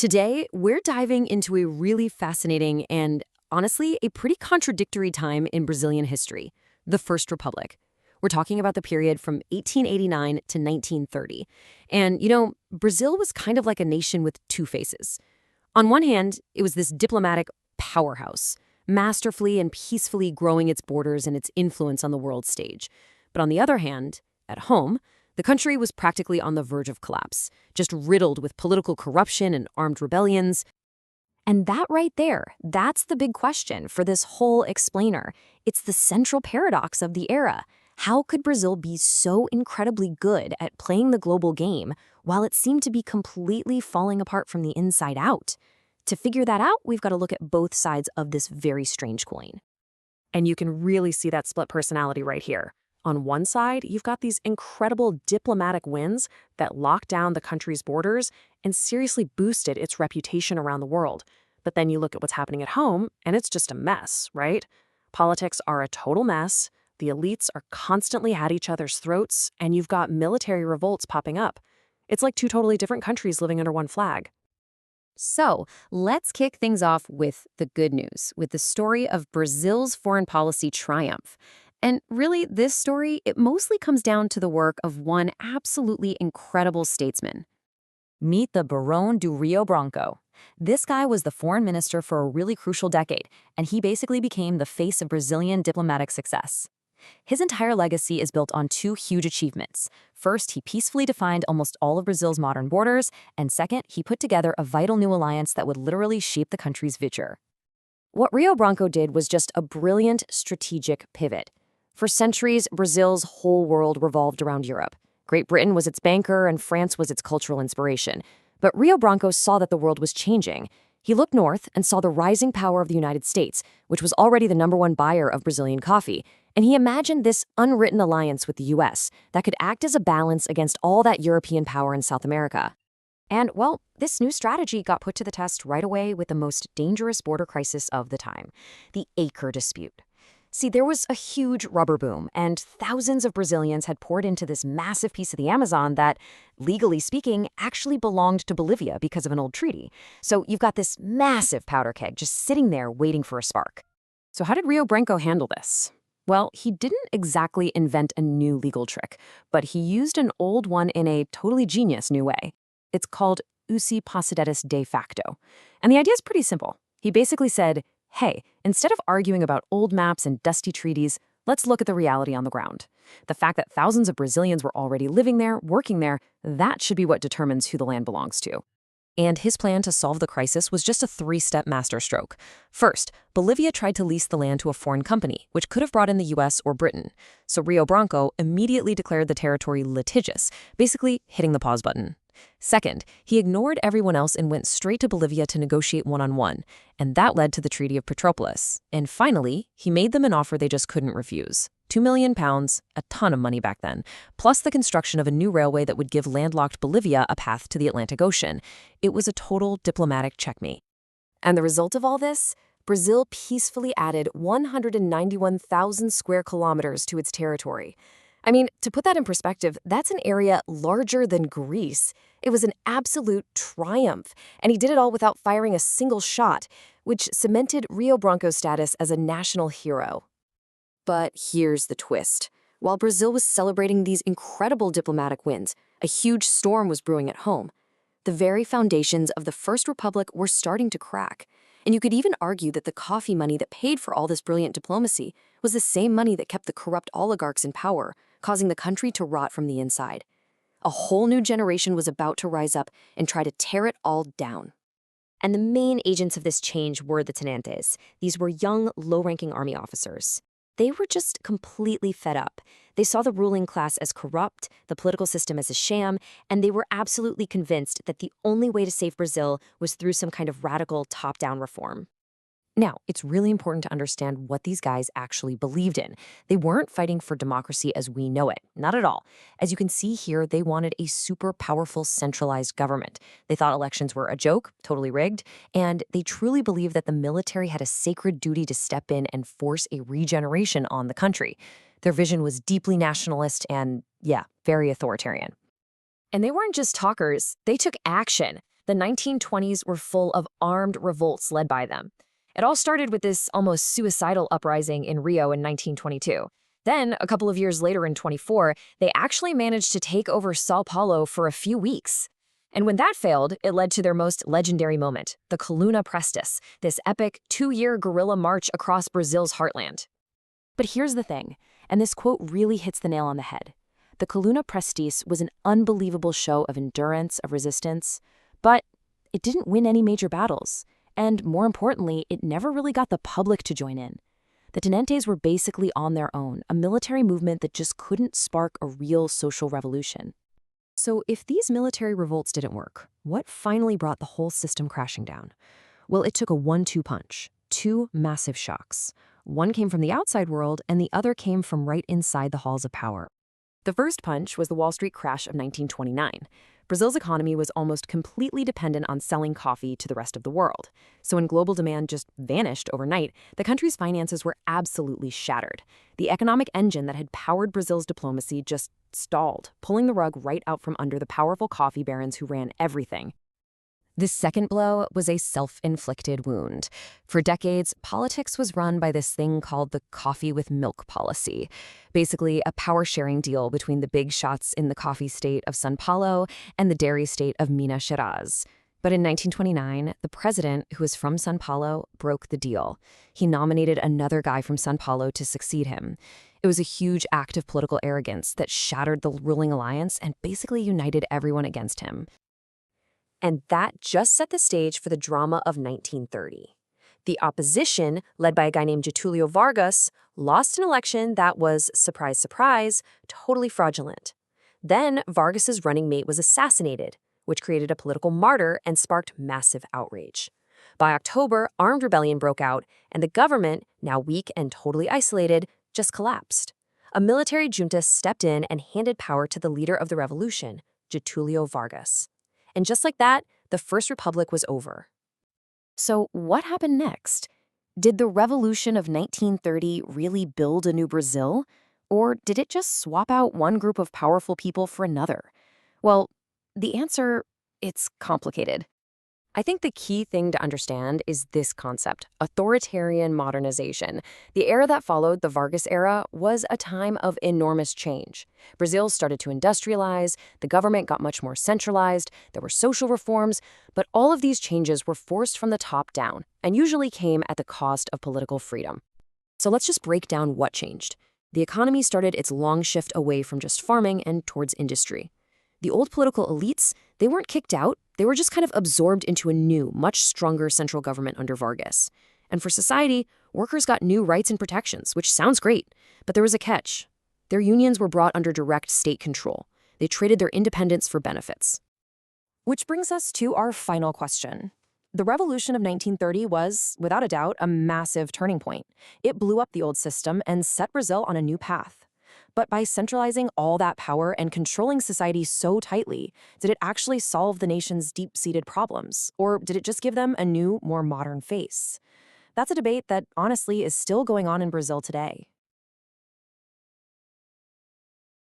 Today, we're diving into a really fascinating and, honestly, a pretty contradictory time in Brazilian history, the First Republic. We're talking about the period from 1889 to 1930. And, Brazil was kind of like a nation with two faces. On one hand, it was this diplomatic powerhouse, masterfully and peacefully growing its borders and its influence on the world stage. But on the other hand, at home, the country was practically on the verge of collapse, just riddled with political corruption and armed rebellions. And that right there, that's the big question for this whole explainer. It's the central paradox of the era. How could Brazil be so incredibly good at playing the global game while it seemed to be completely falling apart from the inside out? To figure that out, we've got to look at both sides of this very strange coin. And you can really see that split personality right here. On one side, you've got these incredible diplomatic wins that locked down the country's borders and seriously boosted its reputation around the world. But then you look at what's happening at home, and it's just a mess, right? Politics are a total mess, the elites are constantly at each other's throats, and you've got military revolts popping up. It's like two totally different countries living under one flag. So, let's kick things off with the good news, with the story of Brazil's foreign policy triumph. And really, this story, it mostly comes down to the work of one absolutely incredible statesman. Meet the Barão do Rio Branco. This guy was the foreign minister for a really crucial decade, and he basically became the face of Brazilian diplomatic success. His entire legacy is built on two huge achievements. First, he peacefully defined almost all of Brazil's modern borders, and second, he put together a vital new alliance that would literally shape the country's future. What Rio Branco did was just a brilliant strategic pivot. For centuries, Brazil's whole world revolved around Europe. Great Britain was its banker and France was its cultural inspiration. But Rio Branco saw that the world was changing. He looked north and saw the rising power of the United States, which was already the #1 buyer of Brazilian coffee. And he imagined this unwritten alliance with the US that could act as a balance against all that European power in South America. And, well, this new strategy got put to the test right away with the most dangerous border crisis of the time, the Acre dispute. See, there was a huge rubber boom, and thousands of Brazilians had poured into this massive piece of the Amazon that, legally speaking, actually belonged to Bolivia because of an old treaty. So you've got this massive powder keg just sitting there waiting for a spark. So how did Rio Branco handle this? Well, he didn't exactly invent a new legal trick, but he used an old one in a totally genius new way. It's called usi possidetis de facto. And the idea is pretty simple. He basically said, hey, instead of arguing about old maps and dusty treaties, let's look at the reality on the ground. The fact that thousands of Brazilians were already living there, working there, that should be what determines who the land belongs to. And his plan to solve the crisis was just a three-step masterstroke. First, Bolivia tried to lease the land to a foreign company, which could have brought in the US or Britain. So Rio Branco immediately declared the territory litigious, basically hitting the pause button. Second, he ignored everyone else and went straight to Bolivia to negotiate one-on-one, and that led to the Treaty of Petrópolis. And finally, he made them an offer they just couldn't refuse. £2 million, a ton of money back then, plus the construction of a new railway that would give landlocked Bolivia a path to the Atlantic Ocean. It was a total diplomatic checkmate. And the result of all this? Brazil peacefully added 191,000 square kilometers to its territory. I mean, to put that in perspective, that's an area larger than Greece. It was an absolute triumph, and he did it all without firing a single shot, which cemented Rio Branco's status as a national hero. But here's the twist. While Brazil was celebrating these incredible diplomatic wins, a huge storm was brewing at home. The very foundations of the First Republic were starting to crack. And you could even argue that the coffee money that paid for all this brilliant diplomacy was the same money that kept the corrupt oligarchs in power, causing the country to rot from the inside. A whole new generation was about to rise up and try to tear it all down. And the main agents of this change were the tenentes. These were young, low-ranking army officers. They were just completely fed up. They saw the ruling class as corrupt, the political system as a sham, and they were absolutely convinced that the only way to save Brazil was through some kind of radical top-down reform. Now, it's really important to understand what these guys actually believed in. They weren't fighting for democracy as we know it, not at all. As you can see here, they wanted a super powerful centralized government. They thought elections were a joke, totally rigged, and they truly believed that the military had a sacred duty to step in and force a regeneration on the country. Their vision was deeply nationalist and, yeah, very authoritarian. And they weren't just talkers, they took action. The 1920s were full of armed revolts led by them. It all started with this almost suicidal uprising in Rio in 1922. Then, a couple of years later in 24, they actually managed to take over São Paulo for a few weeks. And when that failed, it led to their most legendary moment, the Coluna Prestes, this epic 2-year guerrilla march across Brazil's heartland. But here's the thing, and this quote really hits the nail on the head. The Coluna Prestes was an unbelievable show of endurance, of resistance, but it didn't win any major battles. And more importantly, it never really got the public to join in. The Tenentes were basically on their own, a military movement that just couldn't spark a real social revolution. So if these military revolts didn't work, what finally brought the whole system crashing down? Well, it took a 1-2 punch, 2 massive shocks. One came from the outside world, and the other came from right inside the halls of power. The first punch was the Wall Street crash of 1929. Brazil's economy was almost completely dependent on selling coffee to the rest of the world. So when global demand just vanished overnight, the country's finances were absolutely shattered. The economic engine that had powered Brazil's diplomacy just stalled, pulling the rug right out from under the powerful coffee barons who ran everything. This second blow was a self-inflicted wound. For decades, politics was run by this thing called the coffee with milk policy, basically a power-sharing deal between the big shots in the coffee state of São Paulo and the dairy state of Minas Gerais. But in 1929, the president, who was from São Paulo, broke the deal. He nominated another guy from São Paulo to succeed him. It was a huge act of political arrogance that shattered the ruling alliance and basically united everyone against him. And that just set the stage for the drama of 1930. The opposition, led by a guy named Getúlio Vargas, lost an election that was, surprise, surprise, totally fraudulent. Then Vargas's running mate was assassinated, which created a political martyr and sparked massive outrage. By October, armed rebellion broke out, and the government, now weak and totally isolated, just collapsed. A military junta stepped in and handed power to the leader of the revolution, Getúlio Vargas. And just like that, the First Republic was over. So what happened next? Did the revolution of 1930 really build a new Brazil? Or did it just swap out one group of powerful people for another? Well, the answer, it's complicated. I think the key thing to understand is this concept, authoritarian modernization. The era that followed the Vargas era was a time of enormous change. Brazil started to industrialize, the government got much more centralized, there were social reforms, but all of these changes were forced from the top down and usually came at the cost of political freedom. So let's just break down what changed. The economy started its long shift away from just farming and towards industry. The old political elites, they weren't kicked out, they were just kind of absorbed into a new, much stronger central government under Vargas. And for society, workers got new rights and protections, which sounds great, but there was a catch. Their unions were brought under direct state control. They traded their independence for benefits. Which brings us to our final question. The revolution of 1930 was, without a doubt, a massive turning point. It blew up the old system and set Brazil on a new path. But by centralizing all that power and controlling society so tightly, did it actually solve the nation's deep-seated problems? Or did it just give them a new, more modern face? That's a debate that, honestly, is still going on in Brazil today.